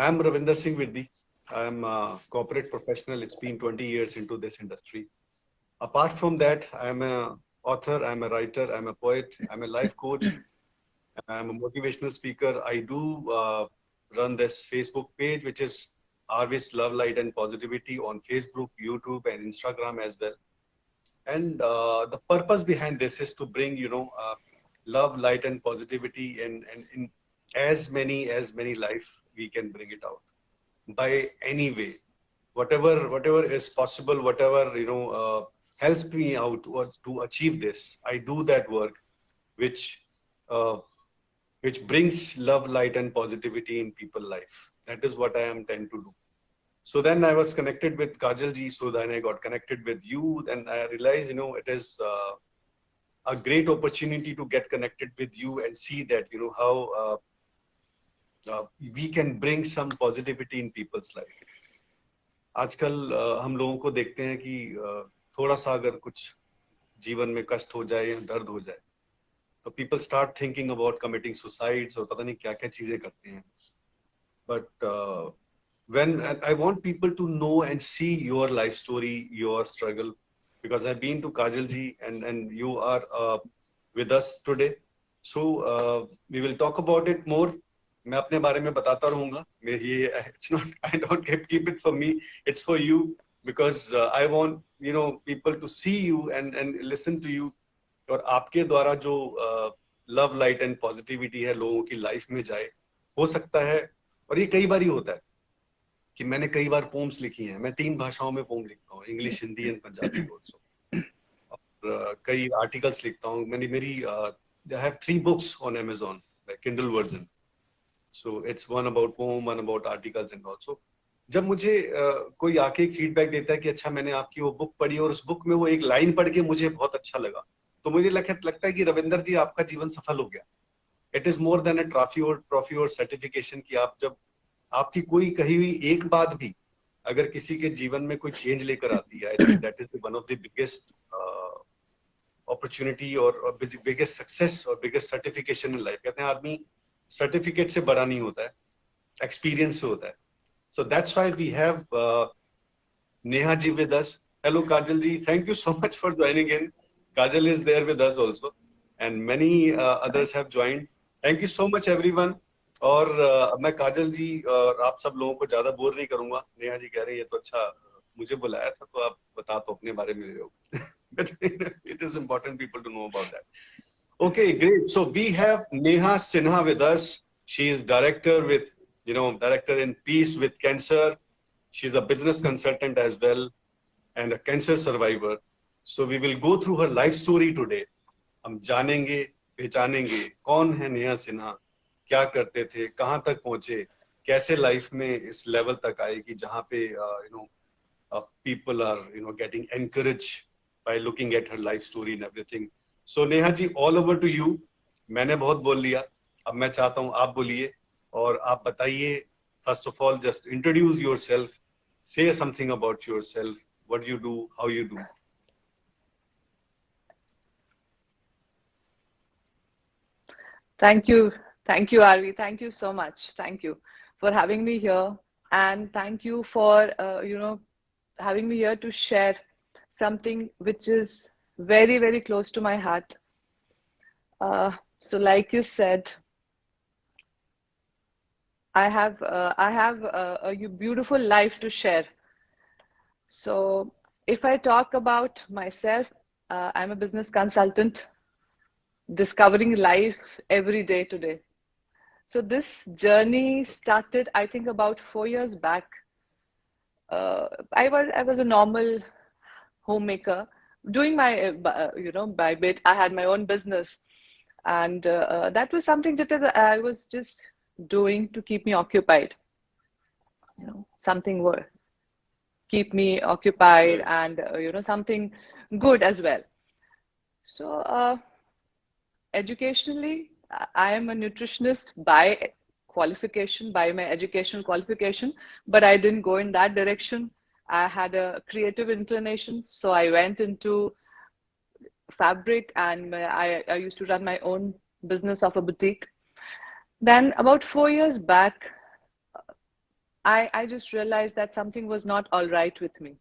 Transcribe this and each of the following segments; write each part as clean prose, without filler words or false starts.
I'm Ravinder Singh Viddi. I'm a corporate professional. It's been 20 years into this industry. Apart from that, I'm a author, I'm a writer, I'm a poet, I'm a life coach, I'm a motivational speaker. I do run this Facebook page, which is RV's Love, Light and Positivity on Facebook, YouTube, and Instagram as well. And the purpose behind this is to bring, love, light, and positivity in as many life we can bring it out by any way, whatever is possible, whatever helps me out to achieve this. I do that work, which uh, which brings love, light, and positivity in people life. That is what I am tend to do. So then I was connected with Kajal ji. So then I got connected with you, and I realized, it is a great opportunity to get connected with you and see that, how we can bring some positivity in people's life. आजकल हम लोगों को देखते हैं कि थोड़ा सा अगर कुछ जीवन में कष्ट हो जाए या दर्द हो जाए तो people start thinking about committing suicides और पता नहीं क्या क्या चीजें करते हैं. But when I want people to know and see your life story, your struggle, because I've been to Kajal ji and you are with us today. So we will talk about it more. मैं अपने बारे में बताता रहूंगा. मैं ये it's not, I don't keep it for me. It's for you because I want people to see you and listen to you. और आपके द्वारा जो लव लाइट एंड पॉजिटिविटी है लोगों की लाइफ में जाए, हो सकता है. और ये कई बार ही होता है कि मैंने कई बार पोम्स लिखी हैं. मैं 3 भाषाओं में पोम लिखता हूँ, English, Hindi and Punjabi also. और कई आर्टिकल्स लिखता हूँ. मेरी I have 3 books on Amazon, like Kindle version. So it's one about poem, one about articles and also. जब मुझे कोई आके फीडबैक देता है कि अच्छा मैंने आपकी वो बुक पढ़ी और उस बुक में वो एक लाइन पढ़ के मुझे बहुत अच्छा लगा, तो मुझे लगता है कि रविंदर जी आपका जीवन सफल हो गया. It is more than a trophy और सर्टिफिकेशन कि आप जब आपकी कोई कही हुई एक बात भी अगर किसी के जीवन में कोई चेंज लेकर आती है, I think that is one of the biggest opportunity और बिगेस्ट सक्सेस और बिगेस्ट सर्टिफिकेशन इन लाइफ. कहते हैं आदमी सर्टिफिकेट से बड़ा नहीं होता है, एक्सपीरियंस से होता है. So that's why we have Neha ji with us. Hello Kajal ji, thank you so much for joining in. Kajal is there with us also and many others have joined. Thank you so much everyone. और मैं काजल जी और आप सब लोगों को ज्यादा bore नहीं करूंगा. नेहा जी कह रही है तो अच्छा मुझे बुलाया था तो आप बता तो अपने बारे में रहे हो. But it is important people to know about that. Okay, great. So we have Neha Sinha with us. She is director with director in Peace with Cancer. She's a business consultant as well and a cancer survivor. So we will go through her life story today. हम जानेंगे, पहचानेंगे कौन है नेहा सिन्हा, क्या करते थे, कहां तक पहुंचे, कैसे लाइफ में इस लेवल तक आए कि जहां पे people are getting encouraged by looking at her life story and everything. So Neha ji, all over to you. मैंने बहुत बोल लिया, अब मैं चाहता हूं आप बोलिए और आप बताइए. First of all, just introduce yourself, say something about yourself, what you do, how you do. Thank you, RV. Thank you so much. Thank you for having me here, and thank you for having me here to share something which is very, very close to my heart. So, like you said, I have a beautiful life to share. So if I talk about myself, I'm a business consultant, discovering life every day today. So this journey started, I think, about 4 years back. I was a normal homemaker, doing my by bit. I had my own business, and that was something that I was just doing to keep me occupied. Something were keep me occupied and something good as well. So educationally, I am a nutritionist by qualification, by my educational qualification, but I didn't go in that direction. I had a creative inclination, so I went into fabric, and I used to run my own business of a boutique. Then about 4 years back, I just realized that something was not all right with me.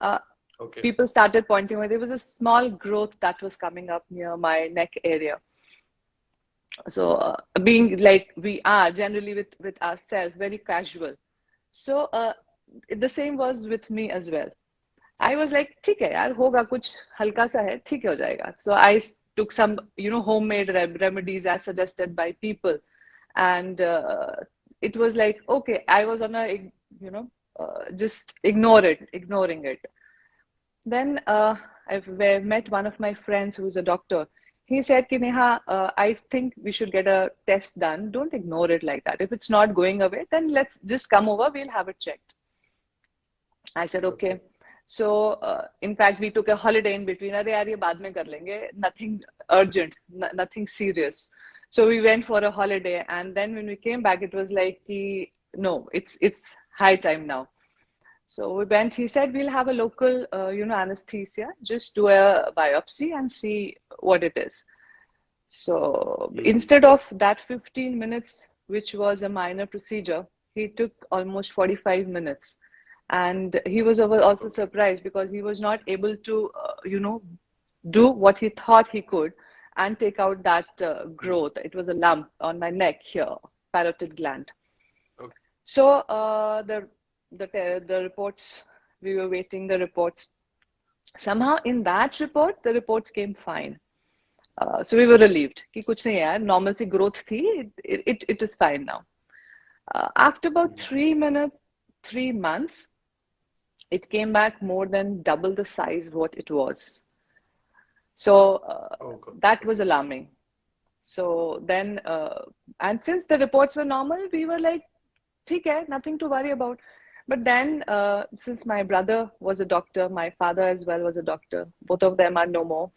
Uh, Okay. People started pointing out there was a small growth that was coming up near my neck area. So being like we are generally with ourselves, very casual. So the same was with me as well. I was like, ठीक है यार होगा कुछ हल्का सा है ठीक है हो जाएगा. So I took some homemade remedies as suggested by people, and it was like okay. I was on a just ignoring it. Then I've met one of my friends who's a doctor. He said, Ki Neha, I think we should get a test done. Don't ignore it like that. If it's not going away, then let's just come over. We'll have it checked. I said, okay. So, in fact, we took a holiday in between. Arey yaar, ye baad mein kar lenge. Nothing urgent, nothing serious. So we went for a holiday, and then when we came back, it was like, no, it's high time now. So we went. He said we'll have a local, anesthesia. Just do a biopsy and see what it is. So instead of that 15 minutes, which was a minor procedure, he took almost 45 minutes. And he was also surprised because he was not able to, do what he thought he could and take out that growth. It was a lump on my neck here, parotid gland. Okay. So the reports, we were waiting the reports. Somehow in that report, the reports came fine. So we were relieved कि कुछ नहीं है, normal सी growth थी, it is fine now. After about 3 months, it came back more than double the size what it was. So that was alarming. So then, and since the reports were normal, we were like, ठीक है, nothing to worry about. But then, since my brother was a doctor, my father as well was a doctor, both of them are no more.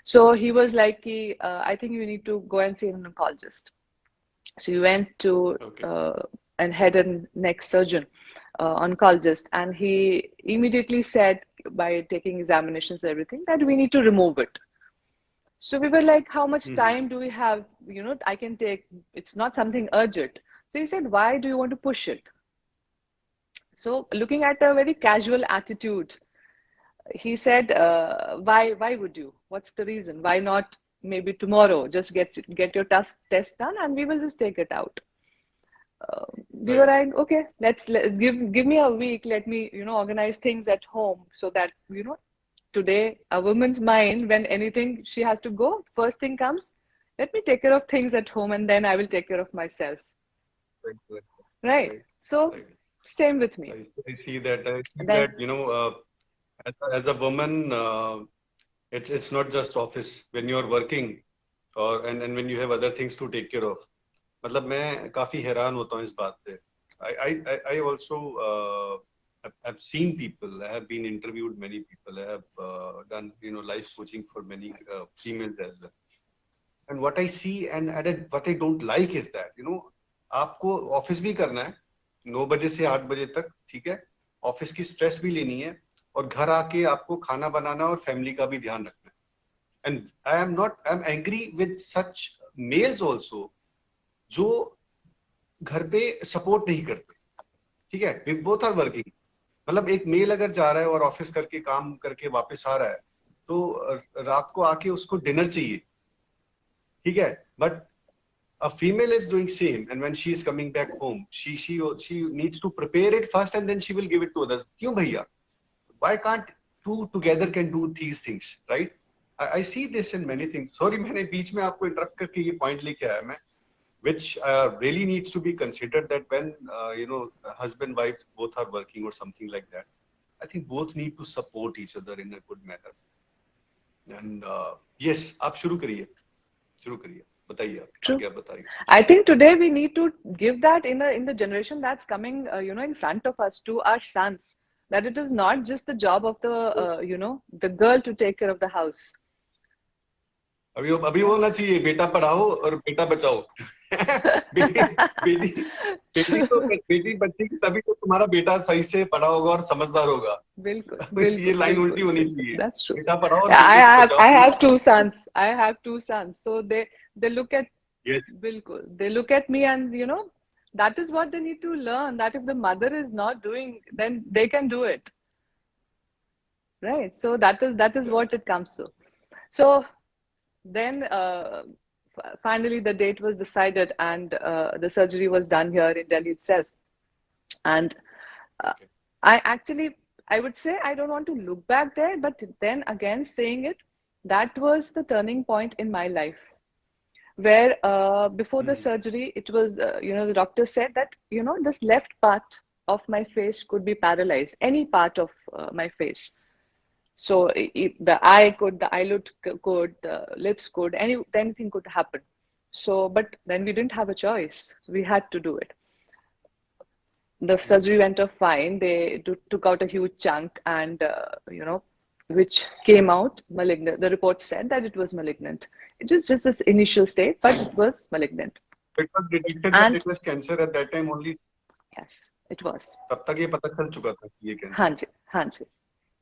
So he was like, I think you need to go and see an oncologist. So we went to an head and neck surgeon, oncologist, and he immediately said, by taking examinations and everything, that we need to remove it. So we were like, how much time do we have? I can take, it's not something urgent. So he said, why do you want to push it? So looking at a very casual attitude, he said, why would you? What's the reason? Why not maybe tomorrow? Just get your test done and we will just take it out. We were like, okay, give me a week. Let me, organize things at home so that, today a woman's mind, when anything she has to go, first thing comes, let me take care of things at home and then I will take care of myself. Right. So same with me. I see that. As a woman, it's not just office. When you're working, and when you have other things to take care of. मतलब मैं काफी हैरान होता हूँ इस बात पे. I also have seen people. I have been interviewed many people. I have done life coaching for many females as well. And what I see and what I don't like is that आपको office भी करना है 9 बजे से 8 बजे तक, ठीक है, ऑफिस की स्ट्रेस भी लेनी है और घर आके आपको खाना बनाना और फैमिली का भी ध्यान रखना है. And I am angry with such males also जो घर पे सपोर्ट नहीं करते. ठीक है, वी बोथ आर वर्किंग. मतलब एक मेल अगर जा रहा है और ऑफिस करके काम करके वापस आ रहा है तो रात को आके उसको डिनर चाहिए, ठीक है, but a female is doing same, and when she is coming back home, she needs to prepare it first and then she will give it to others. Kyun bhaiya? Why can't two together can do these things, right? I see this in many things. Sorry, मैंने बीच में आपको interrupt करके ये point लेके आया मैं, which really needs to be considered, that when husband wife both are working or something like that, I think both need to support each other in a good manner. And yes, आप शुरू करिए. True. I think today we need to give that in the generation that's coming, in front of us, to our sons, that it is not just the job of the, the girl to take care of the house. अभी बोलना चाहिए बेटा पढ़ाओ और बेटा बचाओ. बेटी बच्ची की तभी तो तुम्हारा बेटा सही से पढ़ा होगा और समझदार होगा. बिल्कुल ये लाइन उल्टी होनी चाहिए. That's true. बेटा पढ़ाओ और I have 2 sons. I have 2 sons. So they look at yes. बिल्कुल. They look at me and That is what they need to learn, that if the mother is not doing, then they can do it. Right. So that is what it comes to. So then finally the date was decided, and the surgery was done here in Delhi itself. And uh, Okay. I would say I don't want to look back there, but then again saying it, that was the turning point in my life, where before the Hmm. surgery, it was, the doctor said that, this left part of my face could be paralyzed, any part of my face. So the eye could, the eyelid could, the lips could, anything could happen. So, but then we didn't have a choice. So we had to do it. The surgery Hmm. went off fine. They took out a huge chunk, and which came out malignant. The report said that it was malignant. It was just this initial state, but it was malignant. It was detected that And it was cancer at that time only. yes, it was. तब तक ये पता चल चुका था कि ये हाँ कैंसर जी, हाँ जी, है।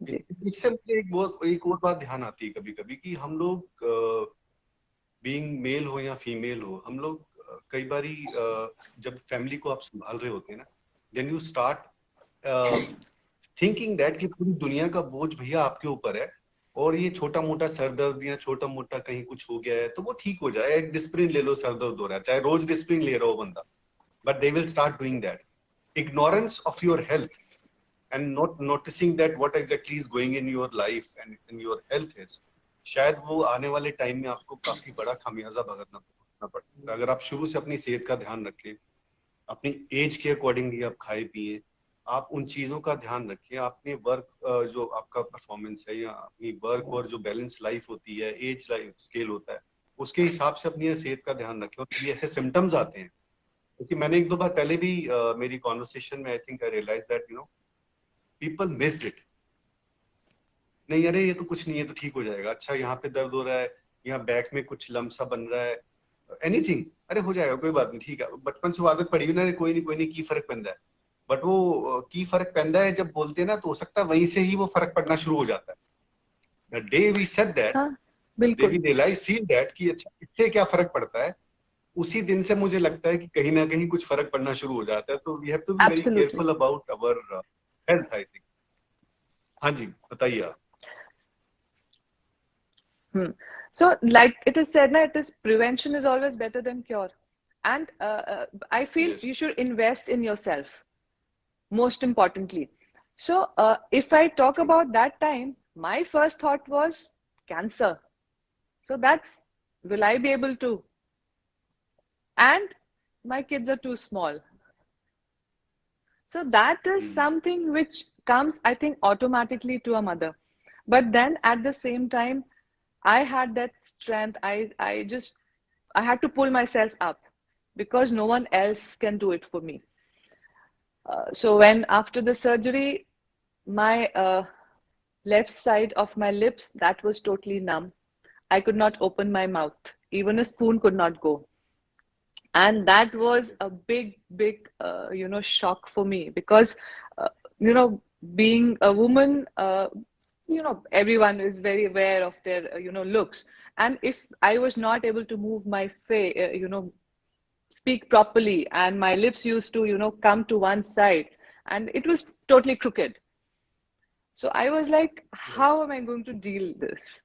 जी। इससे मुझे एक और बात ध्यान आती है कभी कभी कि हम लोग बीइंग मेल हो या फीमेल हो, हम लोग कई बारी जब फैमिली को आप संभाल रहे होते हैं ना, then you start thinking that कि पूरी दुनिया का बोझ भैया आपके ऊपर है, और ये छोटा मोटा सर दर्द या छोटा मोटा कहीं कुछ हो गया है तो वो ठीक हो जाए, एक डिस्प्रिन ले लो, सर दर्द हो रहा है, चाहे रोज डिस्प्रिन ले रहा हो बंदा, but they will start doing that. Ignorance of your health and not noticing that what exactly is going in your life and in your health is, शायद वो आने वाले टाइम में आपको काफी बड़ा खामियाजा भुगतना पड़ता है. अगर आप शुरू से अपनी सेहत का ध्यान रखें, अपनी एज के अकॉर्डिंगली आप खाए पिए, आप उन चीजों का ध्यान रखें, अपने वर्क जो आपका परफॉर्मेंस है या अपनी वर्क और जो बैलेंस लाइफ होती है, एज लाइफ स्केल होता है, उसके हिसाब से अपनी सेहत का ध्यान रखें. और ये ऐसे सिम्टम्स आते हैं क्योंकि मैंने एक दो बार पहले भी मेरी कॉन्वर्सेशन में I think I realise that people missed it. नहीं अरे ये तो कुछ नहीं है, तो ठीक हो जाएगा. अच्छा यहाँ पे दर्द हो रहा है, यहाँ बैक में कुछ लम्ब सा बन रहा है, एनीथिंग, अरे हो जाएगा, कोई बात नहीं, ठीक है. बचपन से वो आदत पड़ी हुई ना, कोई नहीं की फर्क पैंदा है. बट वो की फर्क पैंदा है जब बोलते हैं ना, तो हो सकता है वहीं से ही वो फर्क पड़ना शुरू हो जाता है. The day we said that, हाँ, दे वी बिल्कुल। रियलाइज फील दैट कि अच्छा इससे क्या फर्क पड़ता है, उसी दिन से मुझे लगता है कि कहीं ना कहीं कुछ फर्क पड़ना शुरू हो जाता है. तो we have to be very Absolutely. Careful about our health I think. हाँ जी, बताइए आप. So, like it is said, na, it is prevention is always better than cure. And I feel Yes. you should invest in yourself, most importantly. So, if I talk True. about that time, my first thought was cancer. So that's, will I be able to? And my kids are too small. So that is something which comes, I think, automatically to a mother. But then at the same time, I had that strength. I had to pull myself up because no one else can do it for me. So when after the surgery, my left side of my lips, that was totally numb. I could not open my mouth. Even a spoon could not go. And that was a big shock for me because uh, you know being a woman, everyone is very aware of their looks. And if I was not able to move my face, speak properly, and my lips used to come to one side, and it was totally crooked. So I was like, how am I going to deal this?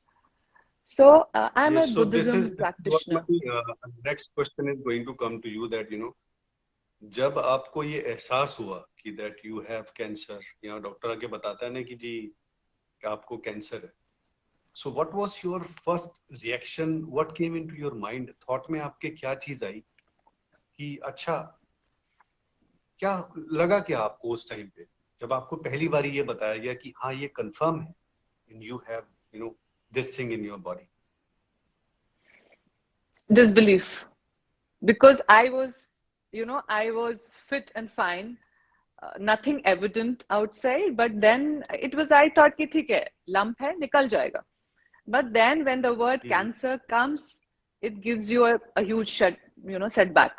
So I'm a Yes, so this is Buddhism what my practitioner. next question is going to come to you, that जब आपको ये एहसास हुआ कि that you have cancer, या doctor आके बताता है ना कि जी कि आपको कैंसर है, so what was your first reaction, what came into your mind, thought में आपके क्या चीज आई कि अच्छा, क्या लगा क्या आपको उस टाइम पे जब आपको पहली बार ये बताया गया कि हाँ ये कंफर्म है and you have this thing in your body. Disbelief, because I was fit and fine, nothing evident outside. But then it was, I thought कि ठीक है, lump है, निकल जाएगा. But then when the word cancer comes, it gives you a huge setback.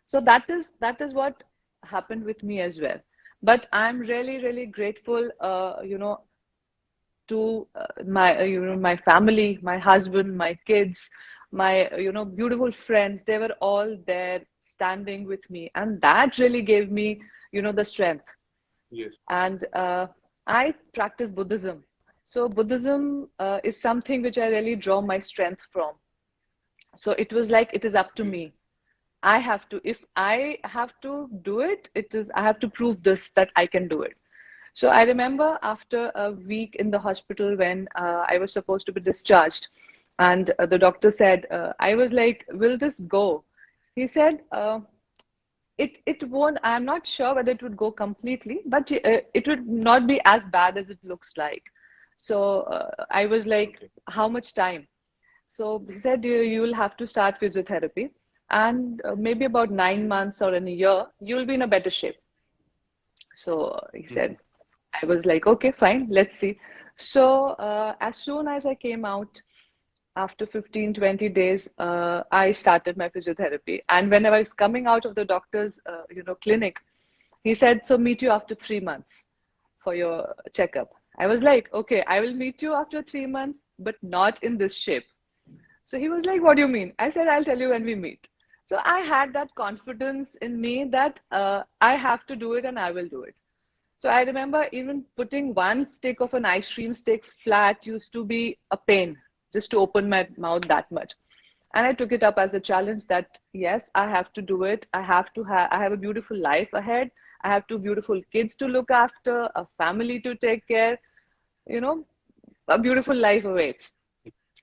So that is what happened with me as well. But I'm really grateful, to my my family, my husband, my kids, my, beautiful friends, they were all there standing with me. And that really gave me, the strength. Yes. And I practice Buddhism. So Buddhism is something which I really draw my strength from. So it was like, it is up to Great. me. I have to, if I have to do it, I have to prove this, that I can do it. So I remember after a week in the hospital when I was supposed to be discharged, and the doctor said, I was like, will this go? He said, it won't, I'm not sure whether it would go completely, but it would not be as bad as it looks like. So I was like, Okay. how much time? So he said, you will have to start physiotherapy, and maybe about 9 months or in a year, you'll be in a better shape. So he Mm-hmm. said, I was like, okay, fine, let's see. So as soon as I came out, after 15, 20 days, I started my physiotherapy. And when I was coming out of the doctor's, clinic, he said, so meet you after 3 months for your checkup. I was like, okay, I will meet you after 3 months, but not in this shape. So he was like, what do you mean? I said, I'll tell you when we meet. So I had that confidence in me that I have to do it and I will do it. So I remember even putting one stick of an ice cream stick flat used to be a pain just to open my mouth that much. And I took it up as a challenge that yes, I have to do it. I have a beautiful life ahead. I have two beautiful kids to look after, a family to take care, you know, a beautiful life awaits.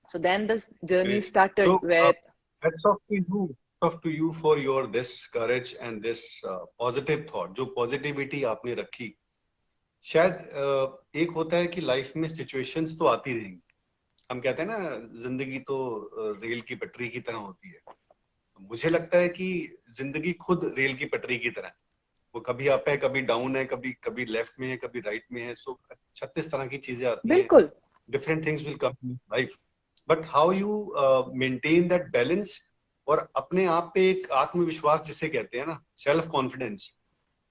So then this journey Great. started So, where, hats off to you. Hats off to you for your this courage and this positive thought. जो positivity आपने रखी, शायद एक होता है कि life में situations तो आती रहेंगी. हम कहते हैं ना, जिंदगी तो रेल की पटरी की तरह होती है. मुझे लगता है कि जिंदगी खुद रेल की पटरी की तरह है. वो कभी अप है, कभी डाउन है, कभी कभी लेफ्ट में है, कभी राइट में है. सो 36 तरह की चीजें आती हैं. बिल्कुल, different things will come in life, but how you maintain that balance और अपने आप पे एक आत्मविश्वास जिसे कहते हैं ना, सेल्फ कॉन्फिडेंस,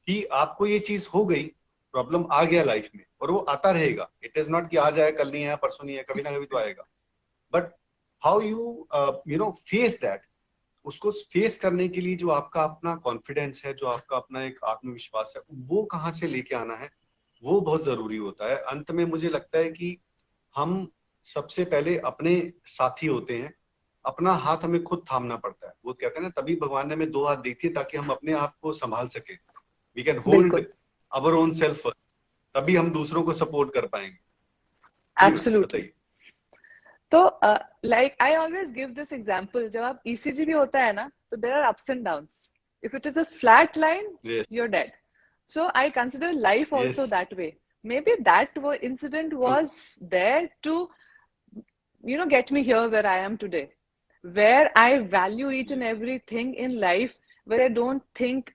कि आपको ये चीज हो गई, प्रॉब्लम आ गया लाइफ में और वो आता रहेगा. इट इज नॉट कि आज आया कल नहीं आया परसों नहीं आया, कभी ना कभी तो आएगा. But how you face that, उसको फेस करने के लिए जो आपका अपना कॉन्फिडेंस है, जो आपका अपना एक आत्मविश्वास है, वो कहाँ से लेके आना है, वो बहुत जरूरी होता है. अंत में मुझे लगता है कि हम सबसे पहले अपने साथी होते हैं. अपना हाथ हमें खुद थामना पड़ता है. वो कहते हैं ना, तभी भगवान ने हमें 2 हाथ दी थी ताकि हम अपने आप को संभाल सके. वी कैन होल्ड बिल्कुल, अवर ओन सेल्फ, तभी हम दूसरों को सपोर्ट कर पाएंगे. जी मैम, एब्सोल्युटली. बताइए. तो like I always give this example, जब आप ईसीजी भी होता है ना, तो there are ups and downs. If it is a flat line, yes. you're dead. So I consider life also yes. that way. Maybe that incident true. was there to, get me here where I am today, where I value each and yes. everything in life, where I don't think,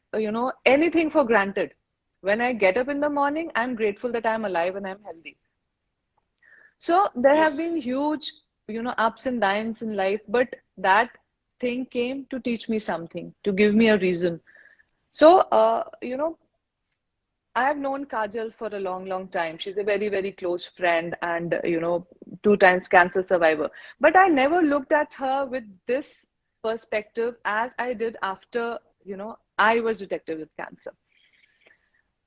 anything for granted. When I get up in the morning, I'm grateful that I'm alive and I'm healthy. So there have yes. been huge, ups and downs in life, but that thing came to teach me something, to give me a reason. So, I have known Kajal for a long, long time. She's a very, very close friend and, 2 times cancer survivor. But I never looked at her with this perspective as I did after, I was detected with cancer.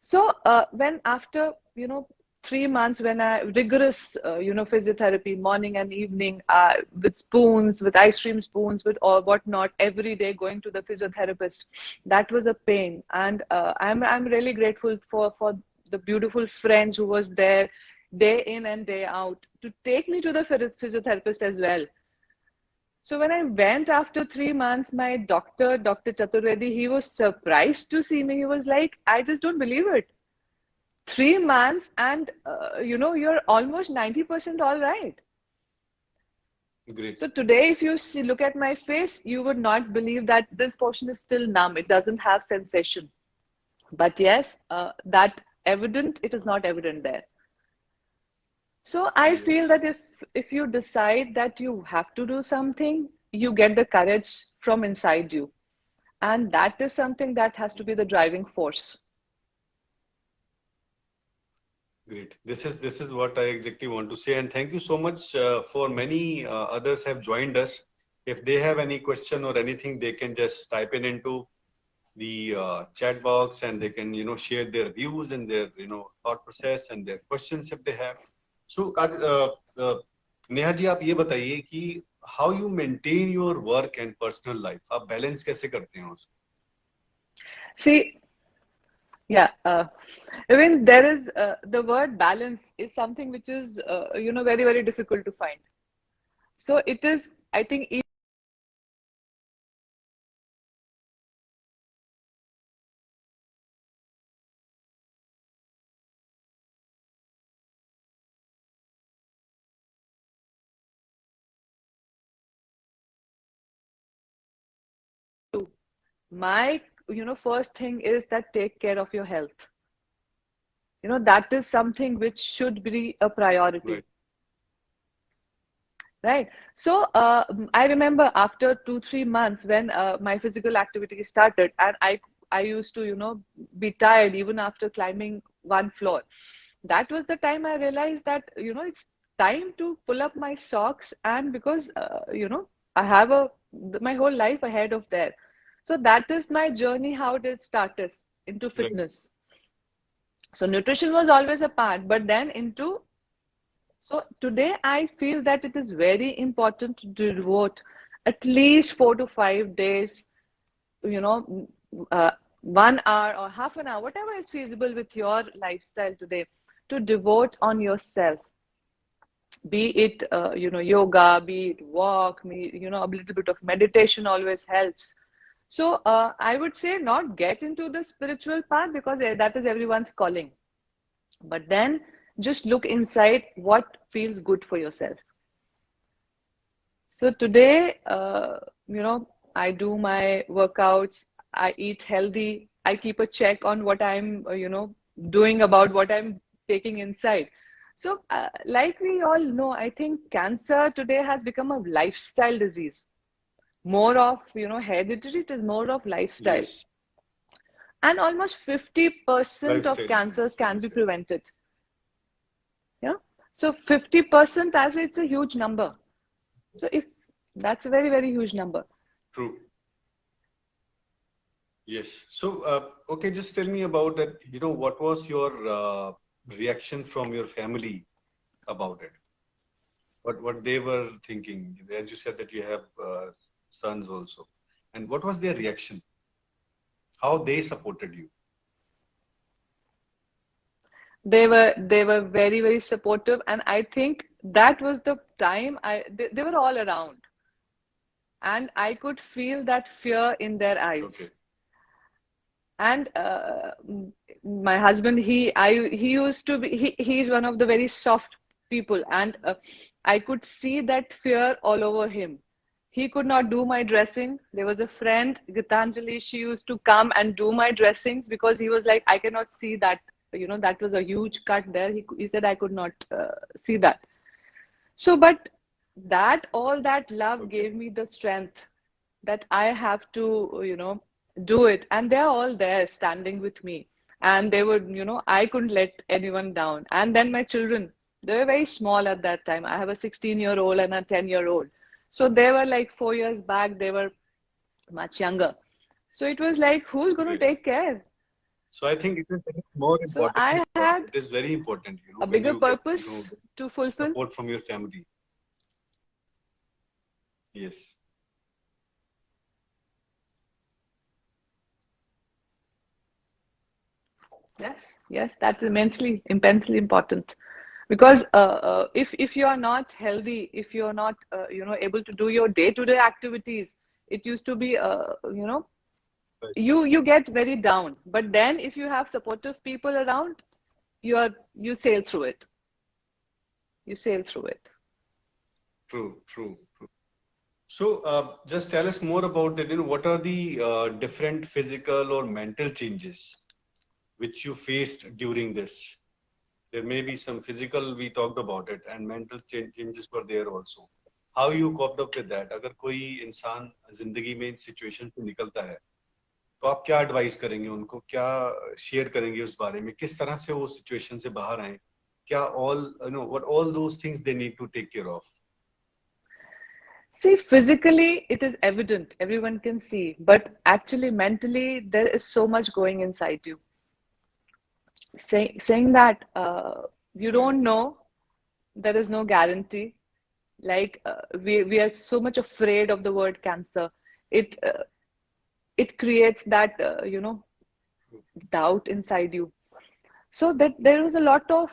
So when after 3 months, when I rigorous physiotherapy morning and evening, with spoons, with ice cream spoons, with all whatnot, every day going to the physiotherapist, that was a pain. And I'm really grateful for the beautiful friends who was there day in and day out to take me to the physiotherapist as well. So when I went after 3 months, my doctor, Dr. Chaturvedi, he was surprised to see me. He was like, I just don't believe it. 3 months and you're almost 90% all right. Great. So today, if you look at my face, you would not believe that this portion is still numb. It doesn't have sensation. But yes, that evident, it is not evident there. So I feel Yes. that if you decide that you have to do something, you get the courage from inside you. And that is something that has to be the driving force. Great. This is what I exactly want to say, and thank you so much. For many others have joined us If they have any question or anything, they can just type in into the chat box, and they can share their views and their thought process and their questions if they have. So uh, Neha ji, आप ये बताइए कि how you maintain your work and personal life, आप balance कैसे करते हैं उसको? See, yeah, I mean, there is the word balance is something which is, very, very difficult to find. So it is, I think, my, first thing is that take care of your health. That is something which should be a priority. Right. Right. So I remember after 2-3 months when my physical activity started, and I used to be tired even after climbing one floor. That was the time I realized that it's time to pull up my socks, and because I have my whole life ahead of there. So that is my journey, how it started into Right. fitness. So nutrition was always a part, but then into, so today I feel that it is very important to devote at least 4 to 5 days, you know, 1 hour or half an hour, whatever is feasible with your lifestyle today, to devote on yourself. Be it, yoga, be it walk, a little bit of meditation always helps. So I would say not get into the spiritual path because that is everyone's calling. But then just look inside what feels good for yourself. So today, I do my workouts, I eat healthy, I keep a check on what I'm, doing about what I'm taking inside. So, like we all know, I think cancer today has become a lifestyle disease. More of, hereditary, it is more of lifestyle. Yes. And almost 50% of Lifestyle cancers disease, can yes, be yes. prevented. Yeah. So 50%, as it's a huge number. So if that's a very, very huge number. True. Yes. So, okay, just tell me about that. What was your reaction from your family about it? What they were thinking? As you said that you have sons also, and what was their reaction? How they supported you? They were very, very supportive, and I think that was the time they were all around, and I could feel that fear in their Okay. eyes. And my husband, he used to be, he's one of the very soft people, and I could see that fear all over him. He could not do my dressing. There was a friend, Gitanjali, she used to come and do my dressings because he was like, I cannot see that, that was a huge cut there. He said I could not see that. So, but all that love Okay. gave me the strength that I have to, do it. And they're all there standing with me. And they would, I couldn't let anyone down. And then my children, they were very small at that time. I have a 16-year-old and a 10-year-old. So they were like 4 years back, they were much younger. So it was like, who's going to Great. take care? So I think it is more So important. I had It is very important, a when bigger you get, purpose to fulfill. support from your family. Yes. Yes, that's immensely important. Because if you are not healthy, if you are not able to do your day-to-day activities, it used to be Right. you get very down. But then if you have supportive people around, you sail through it. You sail through it. True. True. True. So, just tell us more about that. What are the different physical or mental changes which you faced during this? There may be some physical, we talked about it, and mental changes were there also. How you coped up with that? अगर कोई इंसान जिंदगी में इन situation से निकलता है, तो आप क्या एडवाइस करेंगे उनको, क्या शेयर करेंगे उस बारे में, किस तरह से वो सिचुएशन से बाहर आए, क्या all what all those things they need to take care of? See, physically, it is evident, everyone can see, but actually, mentally, there is so much going inside you. Saying that you Right. don't know, there is no guarantee. Like we are so much afraid of the word cancer. It creates that doubt inside you. So that there was a lot of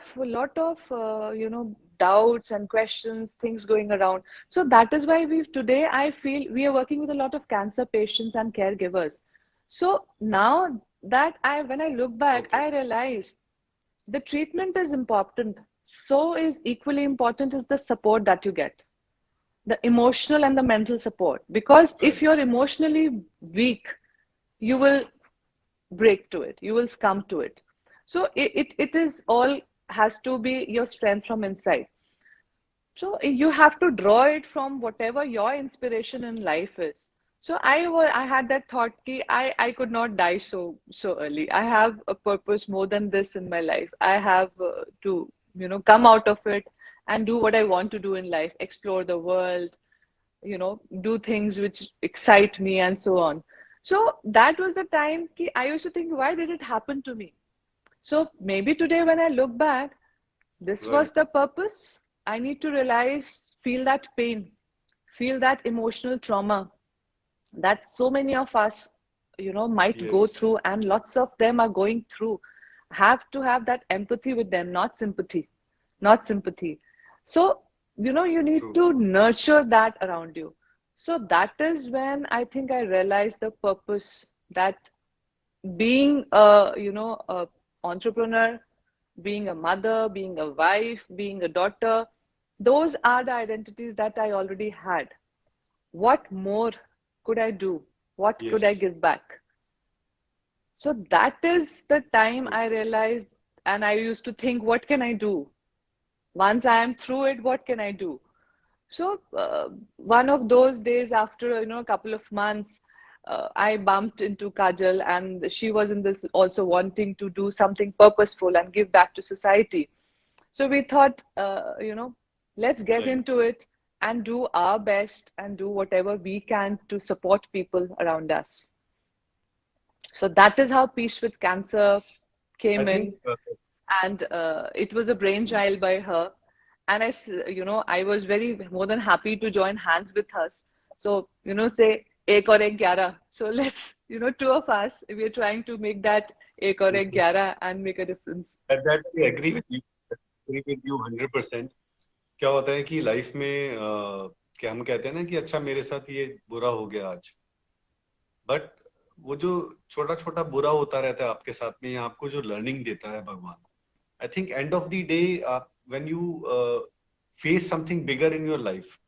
doubts and questions, things going around. So that is why we today I feel we are working with a lot of cancer patients and caregivers. So now that I when I look back, Okay. I realize the treatment is important. So is equally important is the support that you get, the emotional and the mental support. Because if Right. you're emotionally weak, you will break to it, you will succumb to it. So it is all has to be your strength from inside. So you have to draw it from whatever your inspiration in life is. So I had that thought ki I could not die so early. I have a purpose more than this in my life. I have to come out of it and do what I want to do in life, explore the world, do things which excite me and so on. So that was the time ki I used to think, why did it happen to me? So maybe today when I look back, this was Right. the purpose. I need to realize, feel that pain, feel that emotional trauma that so many of us, might go Yes. through, and lots of them are going through. Have to have that empathy with them, not sympathy, not sympathy. So, you need True. to nurture that around you. So that is when I think I realized the purpose that being a entrepreneur, being a mother, being a wife, being a daughter, those are the identities that I already had. What more could I do? What could I Yes. give back? So that is the time True. I realized, and I used to think, what can I do? Once I am through it, what can I do? So one of those days, after a couple of months, I bumped into Kajal, and she was in this also wanting to do something purposeful and give back to society. So we thought, let's get Right. into it and do our best and do whatever we can to support people around us. So that is how Peace with Cancer I came think in, and it was a brainchild by her. And I was very more than happy to join hands with us. So say ek aur ek 11. So let's two of us, we are trying to make that ek aur ek 11 and make a difference. at that I agree with you 100%. क्या होता है कि life में क्या हम कहते हैं ना कि अच्छा मेरे साथ ये बुरा हो गया आज, बट वो जो छोटा छोटा बुरा होता रहता है आपके साथ में, या आपको जो लर्निंग देता है भगवान, I think end of the day when you face something bigger in your life,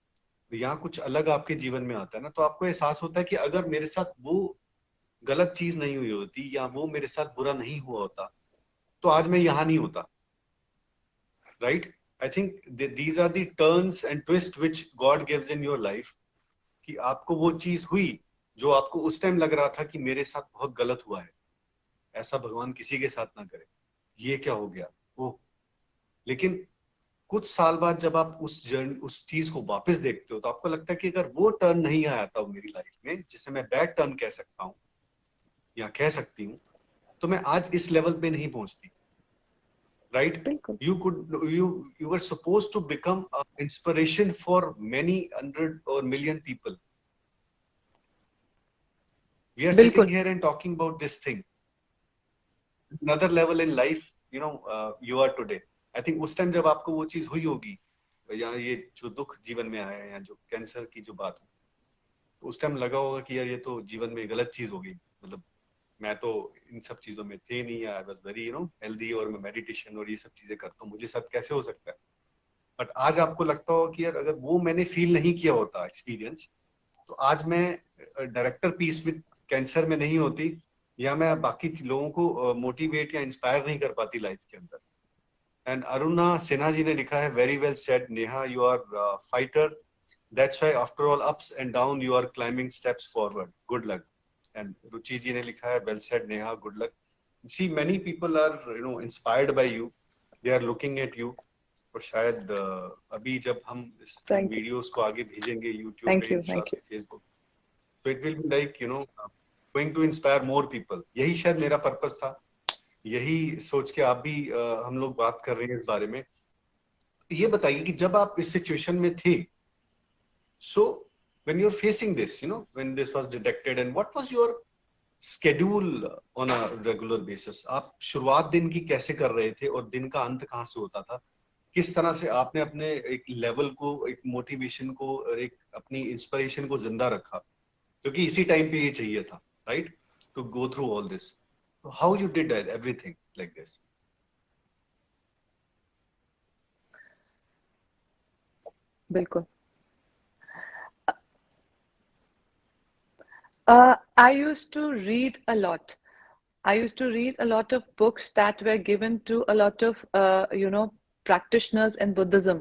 यहाँ कुछ अलग आपके जीवन में आता है ना, तो आपको एहसास होता है कि अगर मेरे साथ वो गलत चीज नहीं हुई होती या वो मेरे साथ बुरा नहीं हुआ होता तो आज मैं यहाँ नहीं होता, right? I think these are the turns and twist which God gives in your life, कि आपको वो चीज हुई जो आपको उस टाइम लग रहा था कि मेरे साथ बहुत गलत हुआ है, ऐसा भगवान किसी के साथ ना करे, ये क्या हो गया वो। लेकिन कुछ साल बाद जब आप उस चीज को वापस देखते हो तो आपको लगता है कि अगर वो टर्न नहीं आया था मेरी लाइफ में, जिसे मैं बैड टर्न कह सकता हूँ या कह सकती हूँ, तो मैं आज इस लेवल पे नहीं पहुंचती, राइट? बिल्कुल You were supposed to become an inspiration for many hundred or million people. We are sitting बिल्कुल here and talking about this thing, another level in life, you are today. I think उस time जब आपको वो चीज हुई होगी, या ये जो दुख जीवन में आया है या जो कैंसर की जो बात है, तो उस टाइम लगा होगा कि यार ये तो जीवन में गलत चीज हो गई, मतलब मैं तो इन सब चीजों में थे नहीं, आई वाज वेरी हेल्दी, और मैं मेडिटेशन और ये सब चीजें करता हूँ, मुझे साथ कैसे हो सकता है। बट आज आपको लगता हो कि यार अगर वो मैंने फील नहीं किया होता एक्सपीरियंस, तो आज मैं डायरेक्टर पीस विद कैंसर में नहीं होती, या मैं बाकी लोगों को मोटिवेट या इंस्पायर नहीं कर पाती लाइफ के अंदर। एंड अरुणा सिन्हा जी ने लिखा है, very well said Neha, you are fighter, that's why after all ups and down you are climbing steps forward, good luck. And Ruchi ji ने लिखा है, well said Neha, good luck. See many people are inspired by you, they are looking at you, और शायद अभी जब हम इन videos को आगे भेजेंगे यूट्यूब पे, इंस्टा पे, फेसबुक, तो it will be like you know going to inspire more people. यही शायद मेरा पर्पस था, यही सोच के आप भी हम लोग बात कर रहे हैं इस बारे में। ये बताइए कि जब आप इस सिचुएशन में थे, so when you are facing this, you know when this was detected, and what was your schedule on a regular basis? आप शुरुआत दिन की कैसे कर रहे थे और दिन का अंत कहाँ से होता था? किस तरह से आपने अपने एक लेवल को, एक मोटिवेशन को और एक अपनी इंस्पिरेशन को जिंदा रखा, क्योंकि इसी टाइम पे ये चाहिए था, right, to go through all this? How you did everything like this? बिल्कुल। I used to read a lot. I used to read a lot of books that were given to a lot of, practitioners in Buddhism.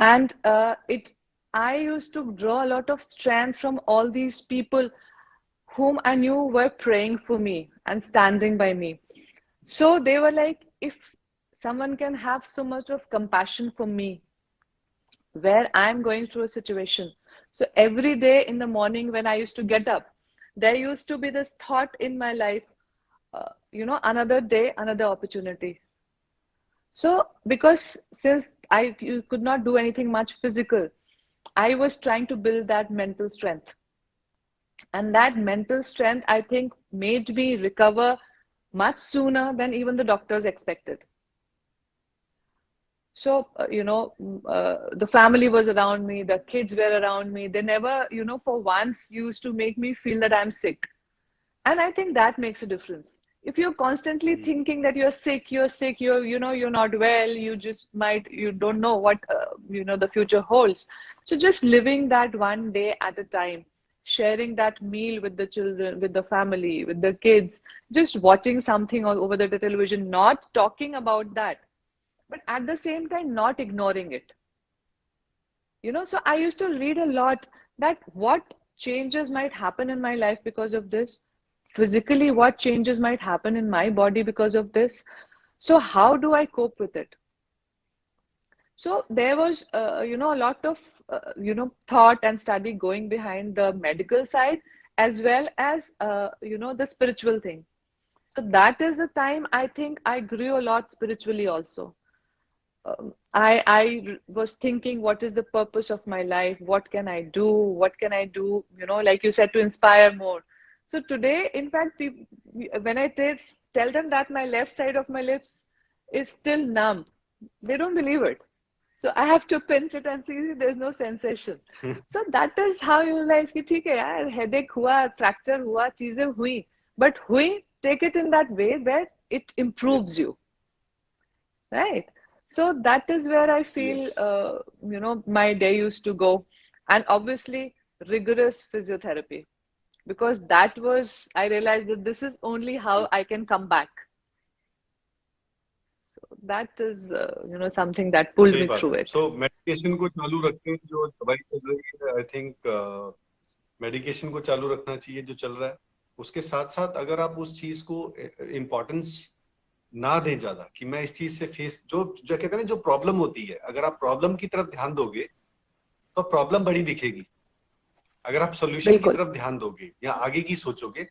And I used to draw a lot of strength from all these people whom I knew were praying for me and standing by me. So they were like, if someone can have so much of compassion for me, where I'm going through a situation. So every day in the morning when I used to get up, there used to be this thought in my life, another day, another opportunity. So because since you could not do anything much physical, I was trying to build that mental strength. And that mental strength, I think, made me recover much sooner than even the doctors expected. So, the family was around me, the kids were around me. They never, for once used to make me feel that I'm sick. And I think that makes a difference. If you're constantly thinking that you're sick, you're not well, you don't know what, the future holds. So just living that one day at a time, sharing that meal with the children, with the family, with the kids, just watching something over the television, not talking about that, but at the same time not ignoring it. So I used to read a lot that what changes might happen in my life because of this, physically what changes might happen in my body because of this. So how do I cope with it? So there was a lot of thought and study going behind the medical side, as well as the spiritual thing. So that is the time I think I grew a lot spiritually also. I was thinking, what is the purpose of my life? What can I do? What can I do? Like you said, to inspire more. So today, in fact, when I tell them that my left side of my lips is still numb, they don't believe it. So I have to pinch it and see there's no sensation. So that is how you realize कि ठीक है यार, headache हुआ, fracture हुआ, चीजें हुई, but हुई, take it in that way where it improves you, right? So that is where I feel, Yes. my day used to go. And obviously, rigorous physiotherapy. Because that was, I realized that this is only how I can come back. So that is, something that pulled सही me बात through है। it. So medication को चालू रखें, जो दवाई चल रही है, आई थिंक मेडिकेशन को चालू रखना चाहिए जो चल रहा है। उसके साथ साथ अगर आप उस चीज को इम्पोर्टेंस ना दें ज्यादा, कि मैं इस चीज से फेस, जो कहते हैं ना, जो प्रॉब्लम होती है, अगर आप प्रॉब्लम की तरफ ध्यान दोगे तो प्रॉब्लम बड़ी दिखेगी। अगर आप सोल्यूशन की तरफ ध्यान दोगे या आगे की सोचोगे,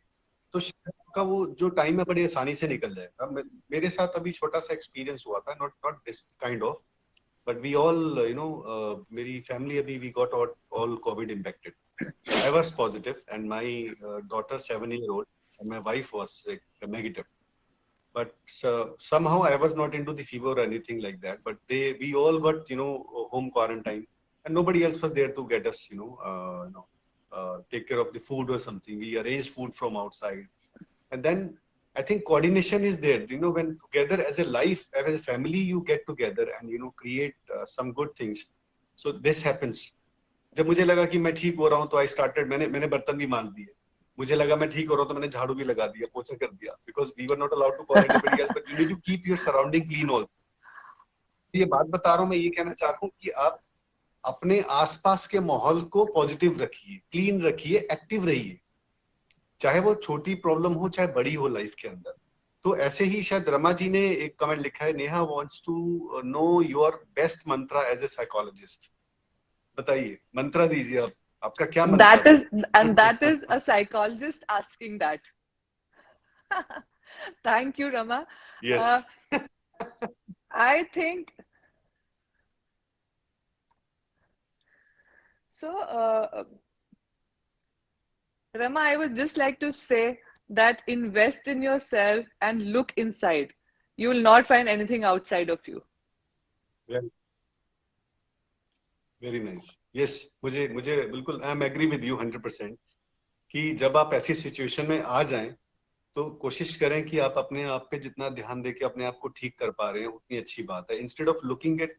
तो आपका वो जो टाइम है बड़ी आसानी से निकल जाएगा। मेरे साथ अभी छोटा सा एक्सपीरियंस हुआ था, not this kind of, but we all, मेरी family अभी we got all COVID impacted. I was positive and my daughter 7-year-old and my wife was negative. But somehow I was not into the fever or anything like that. But we all got, home quarantine, and nobody else was there to get us, take care of the food or something. We arranged food from outside, and then I think coordination is there. When together as a life, as a family, you get together and create some good things. So this happens. जब मुझे लगा कि मैं ठीक हो रहा हूँ, तो I started, मैंने बर्तन भी मांज दिए। मुझे लगा मैं ठीक हो रहा हूँ, तो मैंने झाड़ू भी लगा दिया, पोछा कर दिया, because we were not allowed to call anybody else, but you need to keep your surrounding clean also. ये बात बता रहा हूँ, मैं ये कहना चाह रहा हूँ कि आप अपने आसपास के माहौल को पॉजिटिव रखिए, क्लीन रखिए, एक्टिव रहिए, चाहे वो छोटी प्रॉब्लम हो चाहे बड़ी हो लाइफ के अंदर। तो ऐसे ही शायद रमा जी ने एक कमेंट लिखा है, Neha wants to know your best mantra as a psychologist. बताइए, मंत्रा दीजिए आप, आपका क्या मंत्रा That है? is, and that is a psychologist asking that. Thank you, Rama. Yes. I think so. Rama, I would just like to say that invest in yourself and look inside. You will not find anything outside of you. Very nice. Yes, मुझे मुझे बिल्कुल, I am agree with you 100% कि जब आप ऐसी situation में आ जाएं तो कोशिश करें कि आप अपने आप पे जितना ध्यान दे के अपने आप को ठीक कर पा रहे हैं उतनी अच्छी बात है, instead of looking at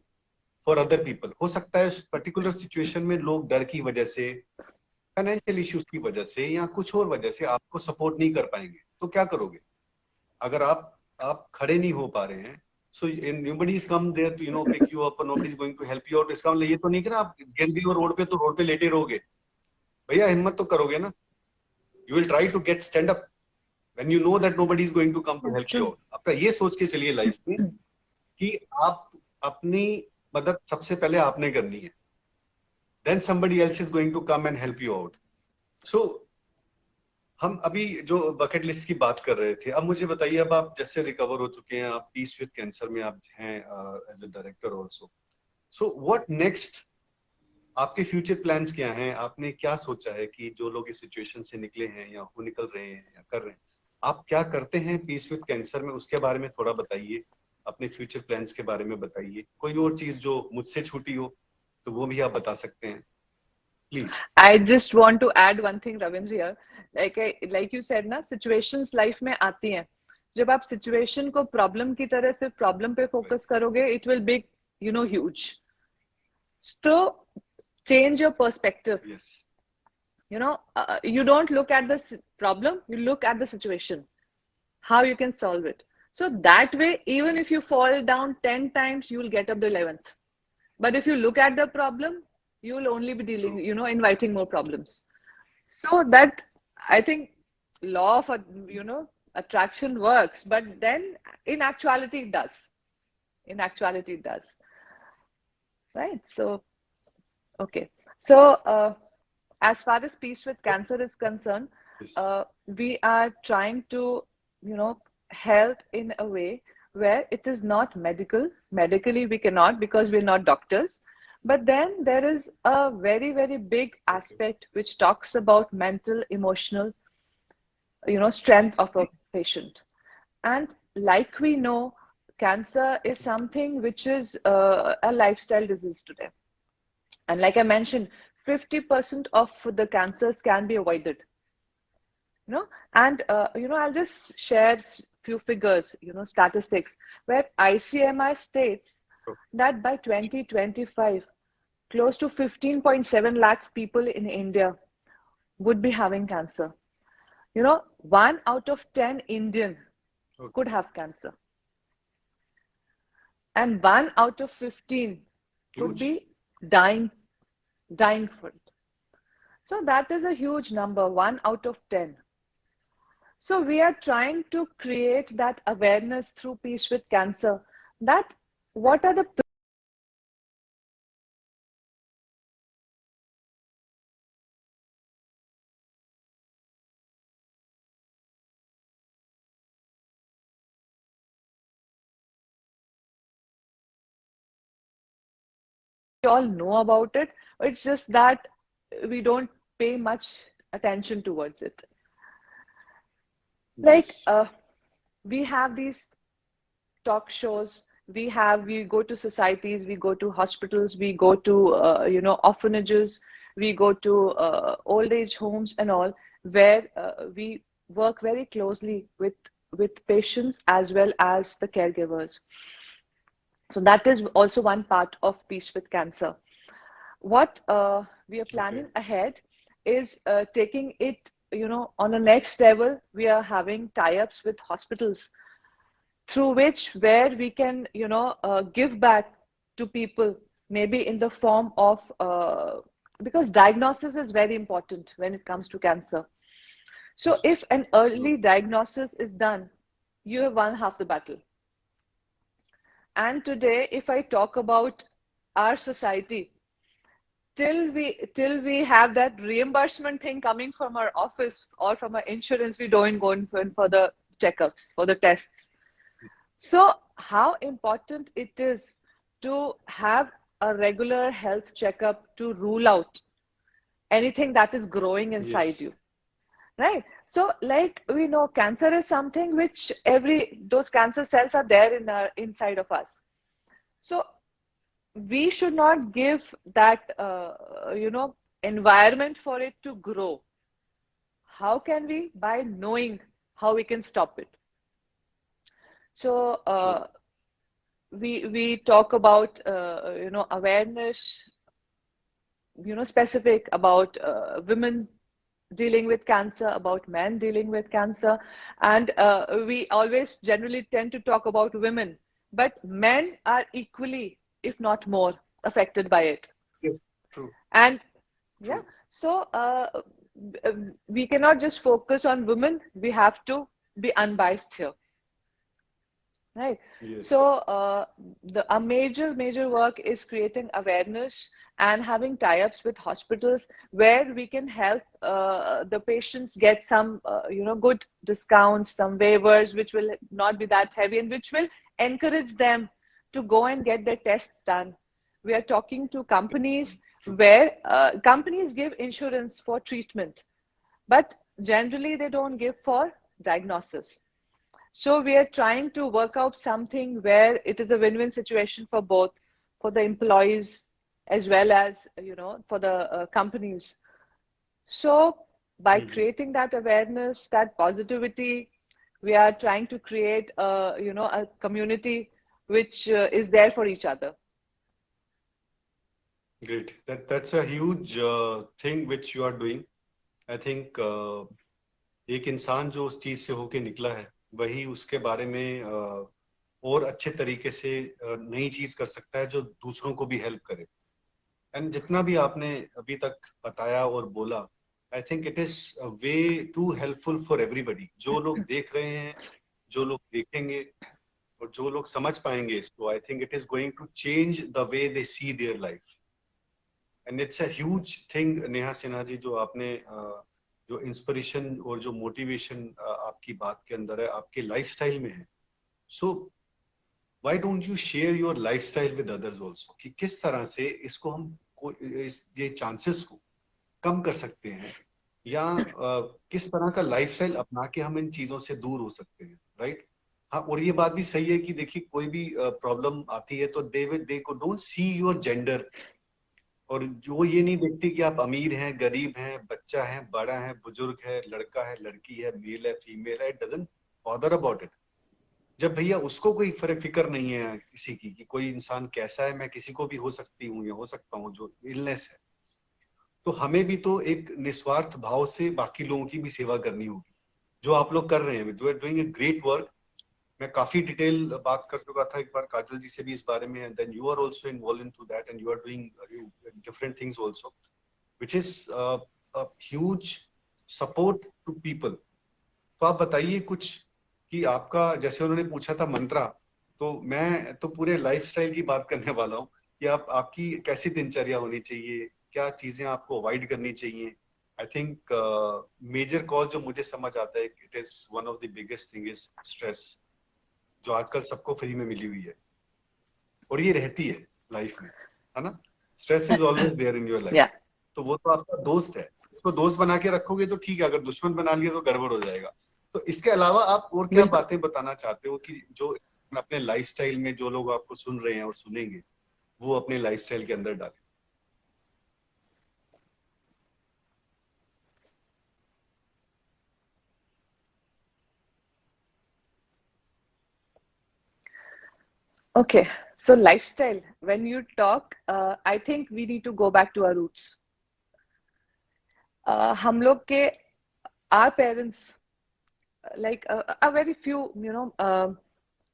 for other people. हो सकता है उस पर्टिकुलर सिचुएशन में लोग डर की वजह से, फाइनेंशियल इश्यूज की वजह से या कुछ और वजह से आपको सपोर्ट नहीं कर पाएंगे, तो क्या करोगे? अगर आप खड़े नहीं हो पा रहे हैं, so nobody is come there to pick you up, nobody is going to help you out. इसका मतलब ये तो नहीं कि ना आप गिर गए रोड पे तो रोड पे लेटे रहोगे। भैया हिम्मत तो करोगे ना, you will try to get stand up when you know that nobody is going to come to help you True. Out. आपका ये सोच के चलिए लाइफ में कि आप अपनी मदद सबसे पहले आपने करनी है, then somebody else is going to come and help you out. So हम अभी जो बकेट लिस्ट की बात कर रहे थे, अब मुझे बताइए, अब आप जैसे रिकवर हो चुके हैं, आप पीस विद कैंसर में आप हैं as a director also, so what next? आपके फ्यूचर प्लान्स क्या हैं? आपने क्या सोचा है कि जो लोग इस सिचुएशन से निकले हैं या वो निकल रहे हैं या कर रहे हैं, आप क्या करते हैं पीस विद कैंसर में, उसके बारे में थोड़ा बताइए, अपने फ्यूचर प्लान्स के बारे में बताइए। कोई और चीज जो मुझसे छूटी हो तो वो भी आप बता सकते हैं, please. I just want to add one thing, Ravindra here. Like you said ना, situations life में आती हैं. जब आप situation को problem की तरह सिर्फ problem पे focus करोगे, it will be, huge. So change your perspective. Yes. You don't look at the problem, you look at the situation, how you can solve it. So that way, even if you fall down 10 times, you will get up the 11th. But if you look at the problem, you will only be dealing, inviting more problems. So that, I think, law of, attraction works, but then in actuality it does. In actuality it does. Right? So, okay. So, as far as peace with cancer is concerned, we are trying to, help in a way where it is not medical. Medically, we cannot because we're not doctors. But then there is a very, very big aspect which talks about mental, emotional, strength of a patient. And like we know, cancer is something which is a lifestyle disease today. And like I mentioned, 50% of the cancers can be avoided. And I'll just share few figures, statistics, where ICMR states that by 2025, close to 15.7 lakh people in India would be having cancer. 1 out of 10 Indian could have cancer. And 1 out of 15 could be dying for it. So that is a huge number, 1 out of 10. So we are trying to create that awareness through Peace with Cancer, that what are the we all know about it, it's just that we don't pay much attention towards it. Like we have these talk shows, we go to societies, we go to hospitals, we go to orphanages, we go to old age homes and all, where we work very closely with patients as well as the caregivers. So that is also one part of Peace with Cancer. What we are planning ahead is taking it, on the next level. We are having tie-ups with hospitals through where we can, give back to people, maybe in the form of, because diagnosis is very important when it comes to cancer. So if an early diagnosis is done, you have won half the battle. And today, if I talk about our society, till we have that reimbursement thing coming from our office or from our insurance, we don't go in for the checkups, for the tests. So how important it is to have a regular health checkup to rule out anything that is growing inside Yes. you, right? So like we know cancer is something which those cancer cells are there in our inside of us. So we should not give that environment for it to grow. How can we? By knowing how we can stop it. So True. we talk about awareness, specific about women dealing with cancer, about men dealing with cancer, and we always generally tend to talk about women, but men are equally, if not more, affected by it. Yes. True. And yeah, True. so we cannot just focus on women. We have to be unbiased here, right? Yes. So a major work is creating awareness and having tie-ups with hospitals where we can help the patients get some good discounts, some waivers which will not be that heavy and which will encourage them to go and get their tests done. We are talking to companies True. where companies give insurance for treatment, but generally they don't give for diagnosis. So we are trying to work out something where it is a win-win situation for both, for the employees as well as for the companies. So by Hmm. creating that awareness, that positivity, we are trying to create a community which is there for each other. Great. That's a huge thing which you are doing. I think एक इंसान जो उस चीज से होके निकला है वही उसके बारे में और अच्छे तरीके से नई चीज कर सकता है जो दूसरों को भी हेल्प करे. एंड जितना भी आपने अभी तक बताया और बोला, I think it is way too helpful for everybody. जो लोग देख रहे हैं, जो लोग देखेंगे और जो लोग समझ पाएंगे इसको, I think it is going to change the way they see their life. And it's a huge thing Neha Sinha ji, जो आपने जो इंस्पिरेशन और जो मोटिवेशन आपकी बात के अंदर है, आपके लाइफस्टाइल में है. So why don't you share your lifestyle with others also, कि किस तरह से इसको हम ये चांसेस को कम कर सकते हैं, या किस तरह का लाइफस्टाइल अपना के हम इन चीजों से दूर हो सकते हैं, राइट? हाँ, और ये बात भी सही है कि देखिए कोई भी प्रॉब्लम आती है तो दे को डोंट सी योर जेंडर, और जो ये नहीं देखती कि आप अमीर हैं, गरीब हैं, बच्चा है, बड़ा है, बुजुर्ग है, लड़का है, लड़की है, मेल है, फीमेल है, it doesn't bother about it. जब भैया उसको कोई फिक्र नहीं है किसी की कि कोई इंसान कैसा है, मैं किसी को भी हो सकती हूँ या हो सकता हूँ, जो इलनेस है, तो हमें भी तो एक निस्वार्थ भाव से बाकी लोगों की भी सेवा करनी होगी, जो आप लोग कर रहे हैं. You are doing a great work. मैं काफी डिटेल बात कर चुका था एक बार काजल जी से भी इस बारे में, and then you are also involve into that and you are doing different things also, which is a huge support to people. तो आप बताइए कुछ कि आपका, जैसे उन्होंने पूछा था मंत्रा, तो मैं तो पूरे लाइफस्टाइल की बात करने वाला हूँ कि आप आपकी कैसी दिनचर्या होनी चाहिए, क्या चीजें आपको अवॉइड करनी चाहिए. आई थिंक मेजर कॉज जो मुझे समझ आता है, it is one of the biggest thing is stress, जो आजकल सबको फ्री में मिली हुई है और ये रहती है लाइफ में, है ना? Stress is always there in your life. Yeah. तो वो तो आपका दोस्त है, उसको दोस्त बना के रखोगे तो ठीक है, अगर दुश्मन बना लिया तो गड़बड़ हो जाएगा. तो इसके अलावा आप और क्या बिल्कुल. बातें बताना चाहते हो कि जो अपने लाइफस्टाइल में, जो लोग आपको सुन रहे हैं और सुनेंगे, वो अपने लाइफस्टाइल के अंदर डालें? Okay, so lifestyle, when you talk, I think we need to go back to our roots. हम लोग के, our parents, like a very few,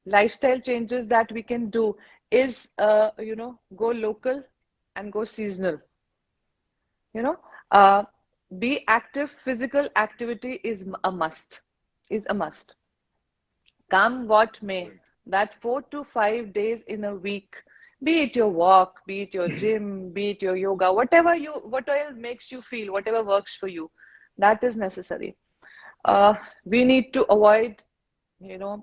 lifestyle changes that we can do is, go local and go seasonal. You know, uh, be active. Physical activity is a must. Is a must. come what may, Right. that 4 to 5 days in a week, be it your walk, be it your gym, be it your yoga, whatever makes you feel, whatever works for you, that is necessary. We need to avoid, you know,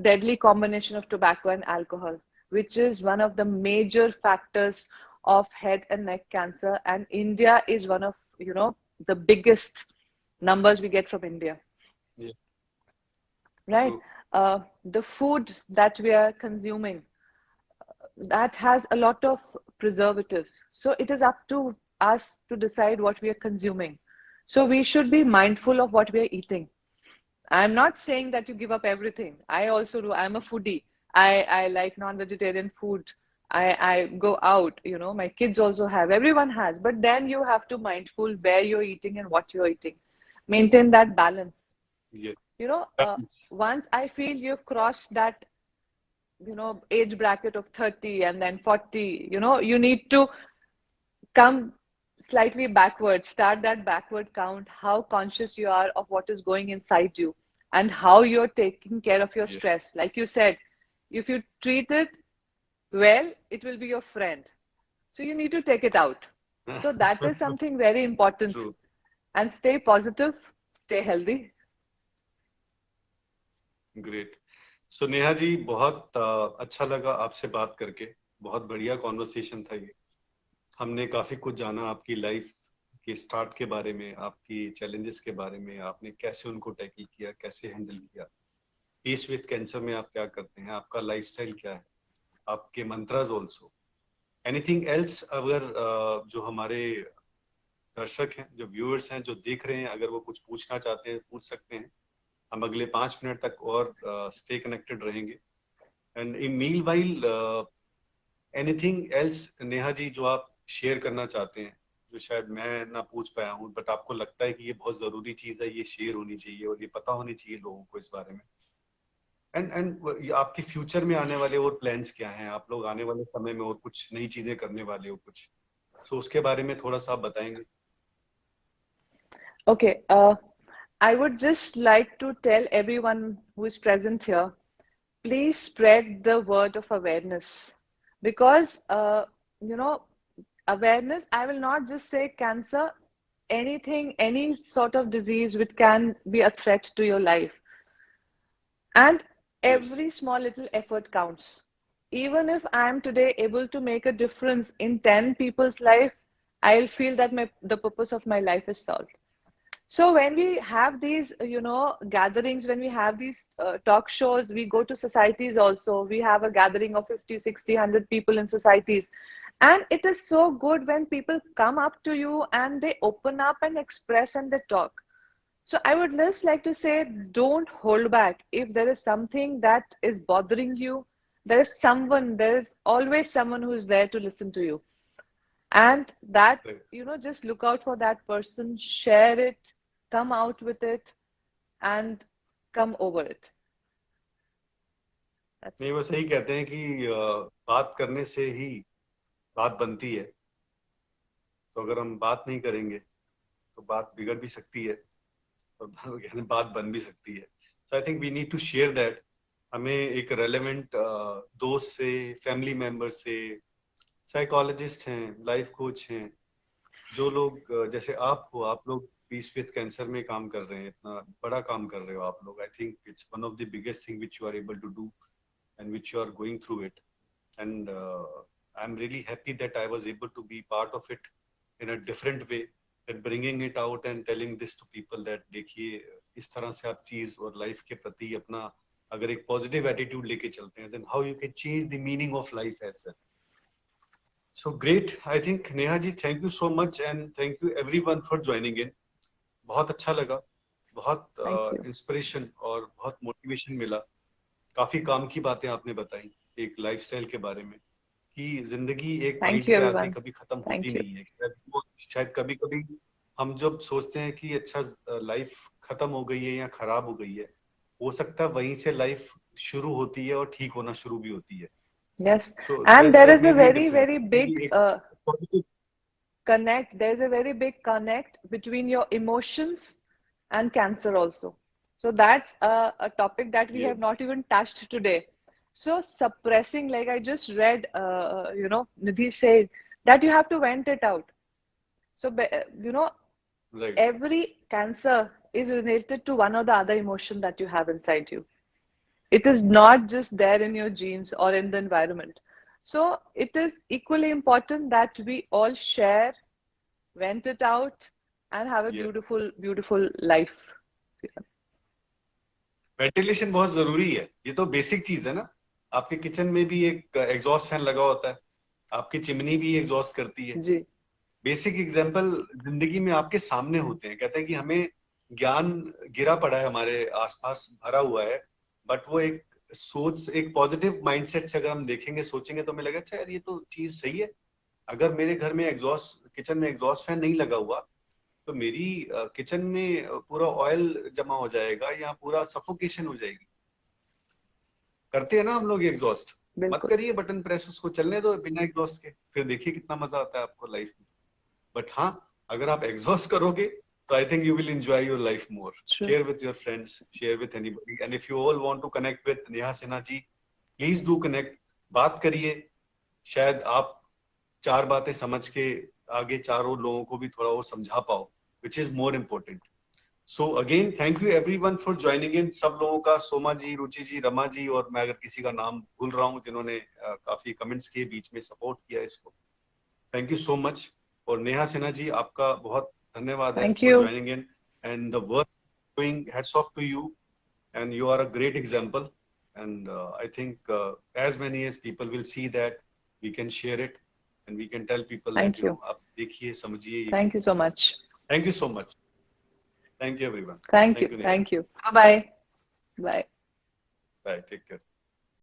deadly combination of tobacco and alcohol, which is one of the major factors of head and neck cancer. And India is one of, the biggest numbers we get from India, Yeah. right? True. The food that we are consuming, that has a lot of preservatives. So it is up to us to decide what we are consuming. So we should be mindful of what we are eating. I'm not saying that you give up everything. I also do. I'm a foodie. I like non-vegetarian food. I go out, my kids also have, everyone has. But then you have to mindful where you're eating and what you're eating. Maintain that balance. Yes. You know, uh, Definitely. Once I feel you've crossed that, age bracket of 30 and then 40, you need to come slightly backward, start that backward count, how conscious you are of what is going inside you and how you're taking care of your Yeah. stress. Like you said, if you treat it well, it will be your friend. So you need to take it out. So that is something very important. True. And stay positive, stay healthy. Great. So Neha ji, बहुत अच्छा लगा आपसे बात करके. बहुत बढ़िया conversation था ये. हमने काफी कुछ जाना आपकी लाइफ के स्टार्ट के बारे में, आपकी चैलेंजेस के बारे में, आपने कैसे उनको टैकल किया, कैसे हैंडल किया. पीस विद कैंसर में आप क्या करते हैं, आपका लाइफस्टाइल क्या है, आपके मंत्रास ऑल्सो. एनीथिंग एल्स, अगर जो हमारे दर्शक हैं, जो व्यूअर्स हैं, जो देख रहे हैं, अगर वो कुछ पूछना चाहते हैं पूछ सकते हैं. हम अगले 5 मिनट तक और स्टे कनेक्टेड रहेंगे. And in meanwhile, anything else Neha ji जो आप शेयर करना चाहते हैं, जो शायद मैं ना पूछ पाया हूँ, बट आपको लगता है कि ये बहुत जरूरी चीज है, ये शेयर होनी चाहिए और ये पता होनी चाहिए लोगों को इस बारे में. एंड आपके फ्यूचर में आने वाले और प्लान्स क्या हैं, आप लोग आने वाले समय में और कुछ नई चीजें करने वाले हो कुछ, सो उसके बारे में थोड़ा सा आप बताएंगे. Okay, I would just like to tell everyone who is present here, please spread the word of awareness because, awareness, I will not just say cancer, anything, any sort of disease which can be a threat to your life. And yes. every small little effort counts. Even if I am today able to make a difference in 10 people's life, I'll feel that the purpose of my life is solved. So when we have these, gatherings, when we have these talk shows, we go to societies also. We have a gathering of 50, 60, 100 people in societies. And it is so good when people come up to you and they open up and express and they talk. So I would just like to say, don't hold back. If there is something that is bothering you, there is always someone who's there to listen to you. And that, just look out for that person, share it, come out with it, and come over it. That's नहीं, it. वो सही कहते हैं कि बात करने से ही बात बनती है. तो अगर हम बात नहीं करेंगे तो बात बिगड़ भी सकती है और बात बन भी सकती है. So I think we need to share that. हमें एक रेलेवेंट दोस्त से, फैमिली मेंबर से, साइकोलॉजिस्ट हैं, लाइफ कोच हैं, जो लोग जैसे आप हो, आप लोग पीस विद कैंसर में काम कर रहे हैं, इतना बड़ा काम कर रहे हो आप लोग. I think it's one of the biggest thing which you are able to do and which you are going through it. And I am really happy that I was able to be part of it in a different way, that bringing it out and telling this to people that देखिए इस तरह से आप चीज और life के प्रति अपना अगर एक पॉजिटिव एटीट्यूड लेके चलते हैं, then how you can change the meaning of life as well. So great. I think Neha ji, thank you so much and thank you everyone for joining in. बहुत अच्छा लगा, Thank बहुत you. इंस्पिरेशन और बहुत motivation मिला. काफी काम की बातें आपने बताई एक लाइफस्टाइल के बारे में, कि जिंदगी एक Thank पॉइंट you, पे आके everyone. कभी खत्म होती Thank you. नहीं है. शायद कभी कभी हम जब सोचते हैं कि अच्छा लाइफ खत्म हो गई है या खराब हो गई है, हो सकता है वहीं से लाइफ शुरू होती है और ठीक होना शुरू भी होती है. Yes. So And there there is may a be a very, difference. very big एक connect. There's a very big connect between your emotions and cancer also. So that's a topic that we Yeah. have not even touched today. So suppressing, like I just read, Nidhi said that you have to vent it out. So, Right. every cancer is related to one or the other emotion that you have inside you. It is not just there in your genes or in the environment. So it is equally important that we all share, vent it out, and have a Yeah. beautiful, beautiful life. Ventilation बहुत जरूरी है, ये तो basic चीज है ना। आपके kitchen में भी एक एग्जॉस्ट फैन लगा होता है, आपकी चिमनी भी एग्जॉस्ट करती है। जी, बेसिक एग्जाम्पल जिंदगी में आपके सामने होते हैं। कहते हैं कि हमें ज्ञान गिरा पड़ा है, हमारे आसपास भरा हुआ है, बट वो एक सोच, एक पॉजिटिव माइंडसेट से अगर हम देखेंगे, सोचेंगे, तो हमें लगा अच्छा यार ये तो चीज सही है। अगर मेरे घर में एग्जॉस्ट, किचन में एग्जॉस्ट फैन नहीं लगा हुआ, तो मेरी किचन में पूरा ऑयल जमा हो जाएगा या पूरा सफोकेशन हो जाएगी। करते हैं ना हम लोग एग्जॉस्ट, मत बिल्कुल। करिए बटन प्रेस, उसको चलने दो बिना एग्जॉस्ट के, फिर देखिए कितना मजा आता है आपको लाइफ में। बट हाँ, अगर आप एग्जॉस्ट करोगे तो I think you will enjoy your life more. True. Share with your friends, share with anybody, and if you all want to connect with Neha Sinha ji, please do connect. बात करिए, शायद आप चार बातें समझ के आगे चारों लोगों को भी थोड़ा वो समझा पाओ, which is more important. So again thank you everyone for joining in, सब लोगों का, सोमा जी, रुचि जी, रमा जी, और मैं अगर किसी का नाम भूल रहा हूँ जिन्होंने काफी कमेंट्स किए बीच में, सपोर्ट किया इसको, थैंक यू सो मच। और नेहा सिन्हा जी, आपका बहुत धन्यवाद है Thank for you. Joining in, and the work doing, hats off to you, and you are a great example, and I think as many as people will see that, we can share it and we can tell people that, Thank you. आप देखिए, समझिए ये Thank you so beautiful much. है। Thank you so much. Thank you everyone. Thank you. Thank you Neha. Thank you. Bye-bye. Bye. Bye, take care.